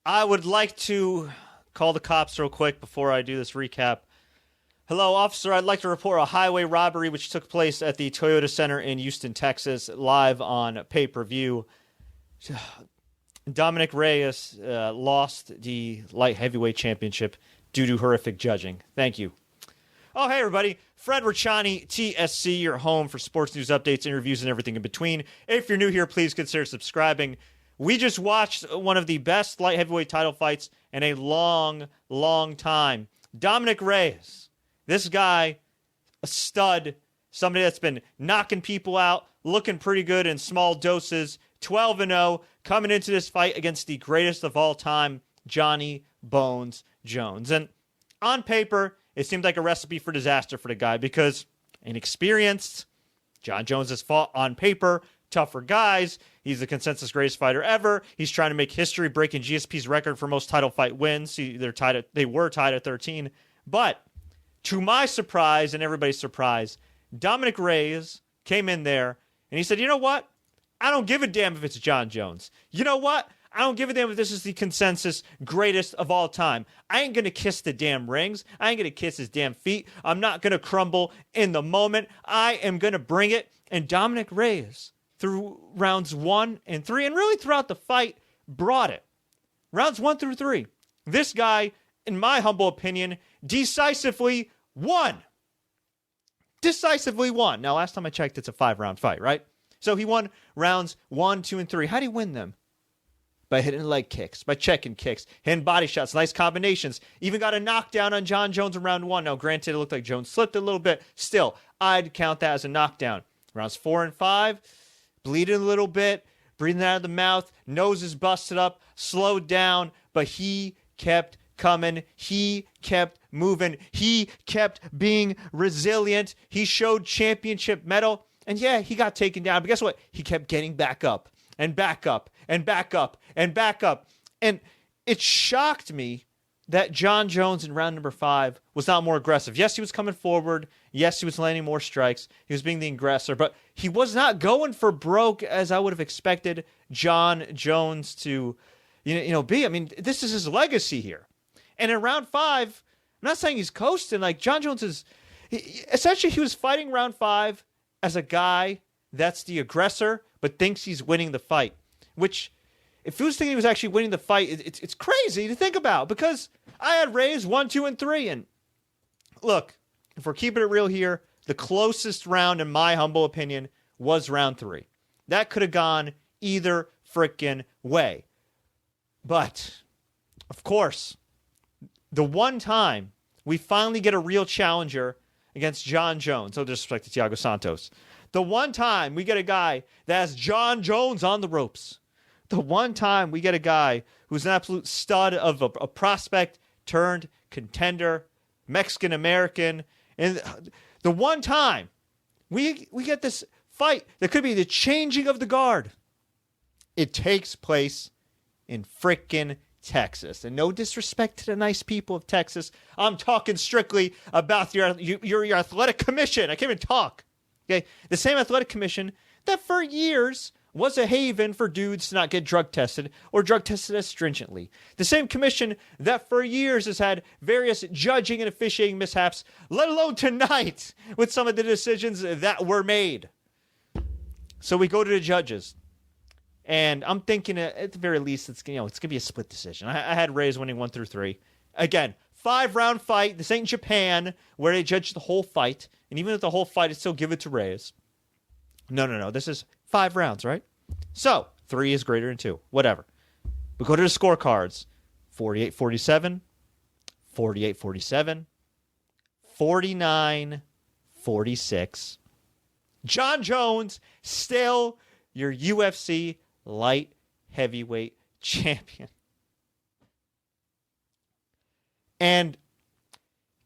I would like to call the cops real quick before I do this recap. Hello, officer. I'd like to report a highway robbery which took place at the Toyota Center in Houston, Texas, live on pay-per-view. Dominick Reyes lost the light heavyweight championship due to horrific judging. Thank you. Oh, hey, everybody. Fred Richani, TSC, your home for sports news updates, interviews, and everything in between. If you're new here, please consider subscribing. We just watched one of the best light heavyweight title fights in a long, long time. Dominick Reyes, this guy, a stud, somebody that's been knocking people out, looking pretty good in small doses, 12-0, coming into this fight against the greatest of all time, Johnny Bones Jones. And on paper, it seemed like a recipe for disaster for the guy because inexperienced, Jon Jones has fought on paper, tougher guys. He's the consensus greatest fighter ever. He's trying to make history, breaking GSP's record for most title fight wins. They were tied at 13. But to my surprise and everybody's surprise, Dominick Reyes came in there and he said, you know what? I don't give a damn if it's Jon Jones. You know what? I don't give a damn if this is the consensus greatest of all time. I ain't going to kiss the damn rings. I ain't going to kiss his damn feet. I'm not going to crumble in the moment. I am going to bring it. And Dominick Reyes, through rounds 1 and 3, and really throughout the fight, brought it. Rounds 1 through 3. This guy, in my humble opinion, decisively won. Decisively won. Now, last time I checked, it's a 5-round fight, right? So he won rounds 1, 2, and 3. How did he win them? By hitting leg kicks, by checking kicks, hitting body shots, nice combinations. Even got a knockdown on Jon Jones in round 1. Now, granted, it looked like Jones slipped a little bit. Still, I'd count that as a knockdown. Rounds 4 and 5, bleeding a little bit, breathing out of the mouth, nose is busted up, slowed down, but he kept coming. He kept moving. He kept being resilient. He showed championship mettle. And yeah, he got taken down. But guess what? He kept getting back up and back up and back up and back up. And it shocked me that Jon Jones in round number 5 was not more aggressive. Yes, he was coming forward. Yes, he was landing more strikes. He was being the aggressor. But he was not going for broke as I would have expected Jon Jones to be. I mean, this is his legacy here. And in round 5, I'm not saying he's coasting. Like, Jon Jones is... Essentially, he was fighting round 5 as a guy that's the aggressor, but thinks he's winning the fight. Which, if he was thinking he was actually winning the fight, it's crazy to think about. Because I had Reyes 1, 2, and 3. And look, if we're keeping it real here, the closest round, in my humble opinion, was round 3. That could have gone either frickin' way. But, of course, the one time we finally get a real challenger against Jon Jones, no disrespect to Thiago Santos, the one time we get a guy that has Jon Jones on the ropes, the one time we get a guy who's an absolute stud of a prospect turned contender, Mexican-American, and the one time we get this fight that could be the changing of the guard, it takes place in frickin' Texas. And no disrespect to the nice people of Texas. I'm talking strictly about your athletic commission. I can't even talk. Okay, the same athletic commission that for years was a haven for dudes to not get drug tested or drug tested as stringently. The same commission that for years has had various judging and officiating mishaps, let alone tonight with some of the decisions that were made. So we go to the judges. And I'm thinking at the very least it's going to be a split decision. I had Reyes winning 1 through 3. Again, 5-round fight. This ain't Japan where they judge the whole fight. And even if the whole fight is still give it to Reyes. No. This is 5 rounds, right? So 3 is greater than 2. Whatever. We go to the scorecards. 48-47. 48-47. 49-46. Jon Jones still your UFC light heavyweight champion. And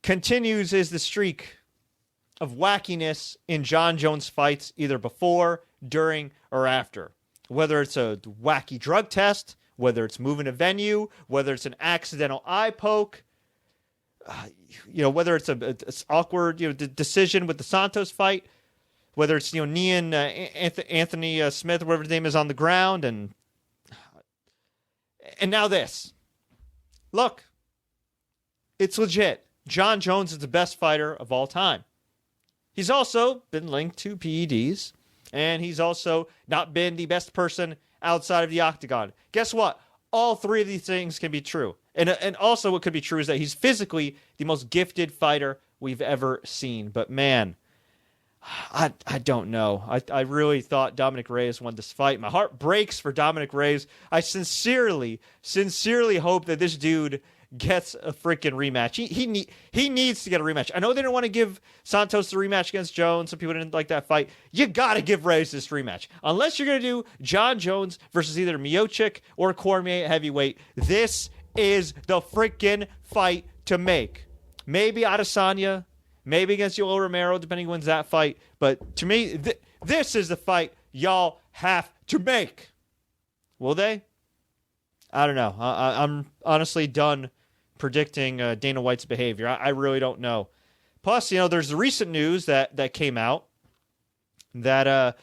continues is the streak of wackiness in Jon Jones fights either before, during, or after. Whether it's a wacky drug test, whether it's moving a venue, whether it's an accidental eye poke, whether it's a awkward decision with the Santos fight, whether it's kneeing Anthony Smith, whatever his name is, on the ground, and now this. look, it's legit. Jon Jones is the best fighter of all time. He's also been linked to PEDs, and he's also not been the best person outside of the octagon. Guess what? All three of these things can be true. And also what could be true is that he's physically the most gifted fighter we've ever seen. But man, I don't know. I really thought Dominick Reyes won this fight. My heart breaks for Dominick Reyes. I sincerely hope that this dude gets a freaking rematch. He needs to get a rematch. I know they didn't want to give Santos the rematch against Jones. Some people didn't like that fight. You got to give Reyes this rematch. Unless you're going to do Jon Jones versus either Miocic or Cormier at heavyweight. This is the freaking fight to make. Maybe Adesanya, maybe against Yoel Romero, depending who wins that fight. But to me, this is the fight y'all have to make. Will they? I don't know. I'm honestly done predicting Dana White's behavior. I really don't know. Plus, there's the recent news that came out that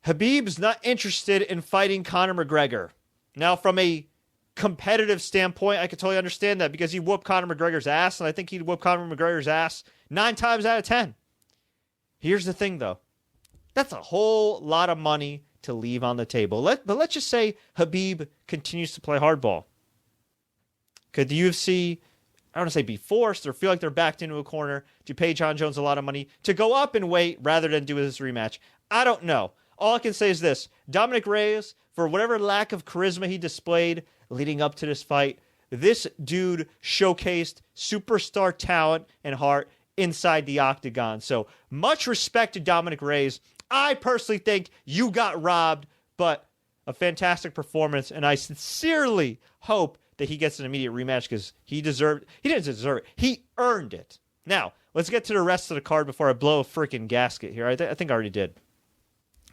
Khabib's not interested in fighting Conor McGregor. Now, from a competitive standpoint, I could totally understand that because he whooped Conor McGregor's ass, and I think he'd whoop Conor McGregor's ass 9 times out of 10. Here's the thing, though. That's a whole lot of money to leave on the table. But let's just say Khabib continues to play hardball. Could the UFC, I don't want to say be forced or feel like they're backed into a corner to pay Jon Jones a lot of money to go up in weight rather than do this rematch? I don't know. All I can say is this. Dominick Reyes, for whatever lack of charisma he displayed leading up to this fight, this dude showcased superstar talent and heart inside the octagon. So much respect to Dominick Reyes. I personally think you got robbed, but a fantastic performance, and I sincerely hope that he gets an immediate rematch because he didn't deserve it. He earned it. Now, let's get to the rest of the card before I blow a freaking gasket here. I think I already did.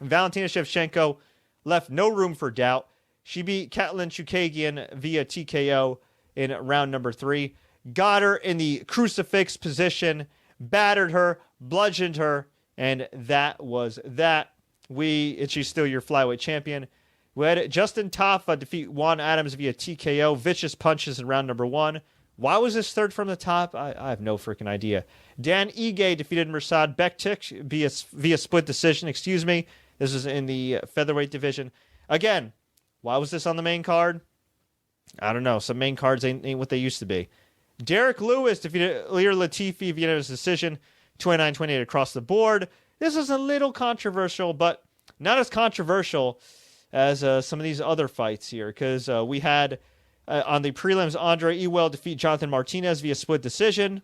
Valentina Shevchenko left no room for doubt. She beat Katlyn Chookagian via TKO in round number 3. Got her in the crucifix position, battered her, bludgeoned her, and that was that. She's still your flyweight champion. We had Justin Tafa defeat Juan Adams via TKO. Vicious punches in round number 1. Why was this third from the top? I have no freaking idea. Dan Ige defeated Mirsad Bektic via split decision. Excuse me. This is in the featherweight division. Again, why was this on the main card? I don't know. Some main cards ain't what they used to be. Derek Lewis defeated Ilir Latifi via decision. 29-28 across the board. This is a little controversial, but not as controversial as some of these other fights here, because we had on the prelims Andre Ewell defeat Jonathan Martinez via split decision.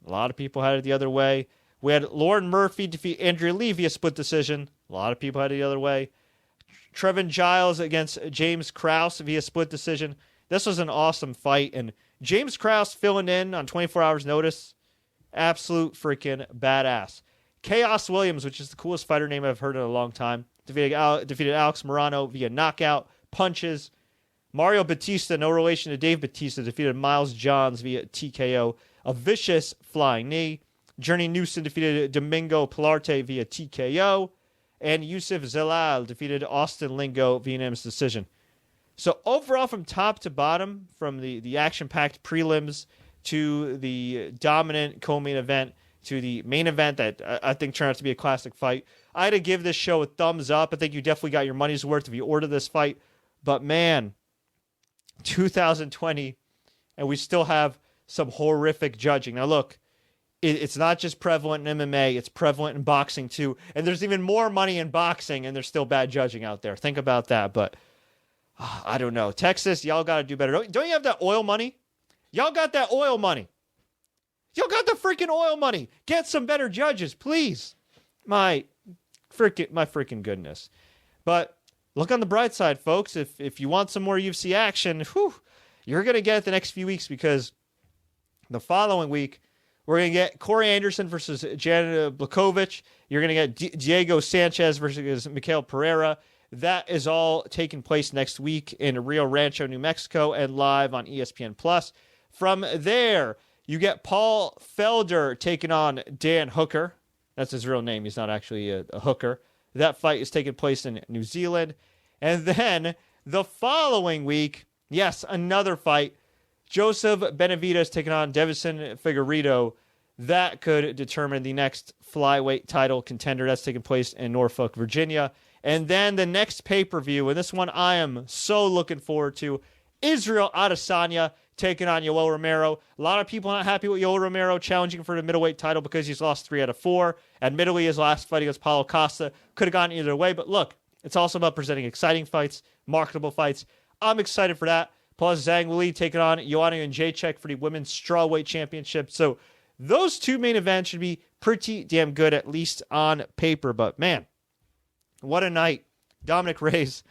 A lot of people had it the other way. We had Lauren Murphy defeat Andrea Lee via split decision. A lot of people had it the other way. Trevin Giles against James Krause via split decision. This was an awesome fight, and James Krause filling in on 24 hours notice. Absolute freaking badass. Chaos Williams, which is the coolest fighter name I've heard in a long time, defeated Alex Morano via knockout, punches. Mario Batista, no relation to Dave Batista, defeated Miles Johns via TKO, a vicious flying knee. Journey Newson defeated Domingo Pilarte via TKO. And Yusuf Zelal defeated Austin Lingo via unanimous decision. So overall, from top to bottom, from the action-packed prelims to the dominant co-main event to the main event that I think turned out to be a classic fight, I had to give this show a thumbs up. I think you definitely got your money's worth if you ordered this fight. But man, 2020, and we still have some horrific judging. Now look, it's not just prevalent in MMA, it's prevalent in boxing too. And there's even more money in boxing, and there's still bad judging out there. Think about that. But I don't know. Texas, y'all got to do better. Don't you have that oil money? Y'all got that oil money. Y'all got the freaking oil money. Get some better judges, please. My freaking goodness. But look on the bright side, folks. If you want some more UFC action, you're going to get it the next few weeks, because the following week, we're going to get Corey Anderson versus Jan Blachowicz. You're going to get Diego Sanchez versus Mikael Pereira. That is all taking place next week in Rio Rancho, New Mexico, and live on ESPN+. From there, you get Paul Felder taking on Dan Hooker. That's his real name. He's not actually a hooker. That fight is taking place in New Zealand. And then the following week, yes, another fight. Joseph Benavidez taking on Davison Figueiredo. That could determine the next flyweight title contender. That's taking place in Norfolk, Virginia. And then the next pay-per-view, and this one I am so looking forward to, Israel Adesanya taking on Yoel Romero. A lot of people not happy with Yoel Romero challenging for the middleweight title because he's lost 3 out of 4. Admittedly, his last fight against Paulo Costa could have gone either way. But look, it's also about presenting exciting fights, marketable fights. I'm excited for that. Plus, Zhang Weili taking on Joanna Jędrzejczyk for the women's strawweight championship. So those 2 main events should be pretty damn good, at least on paper. But man, what a night. Dominick Reyes.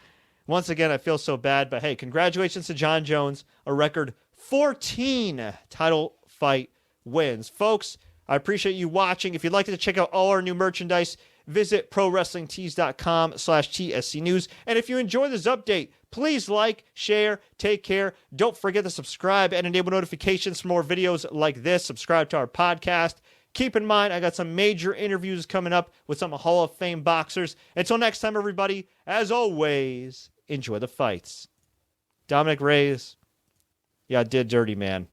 Once again, I feel so bad. But hey, congratulations to Jon Jones. A record 14 title fight wins. Folks, I appreciate you watching. If you'd like to check out all our new merchandise, visit ProWrestlingTees.com/TSC News. And if you enjoy this update, please like, share, take care. Don't forget to subscribe and enable notifications for more videos like this. Subscribe to our podcast. Keep in mind, I got some major interviews coming up with some Hall of Fame boxers. Until next time, everybody, as always, enjoy the fights. Dominick Reyes, yeah, did dirty, man.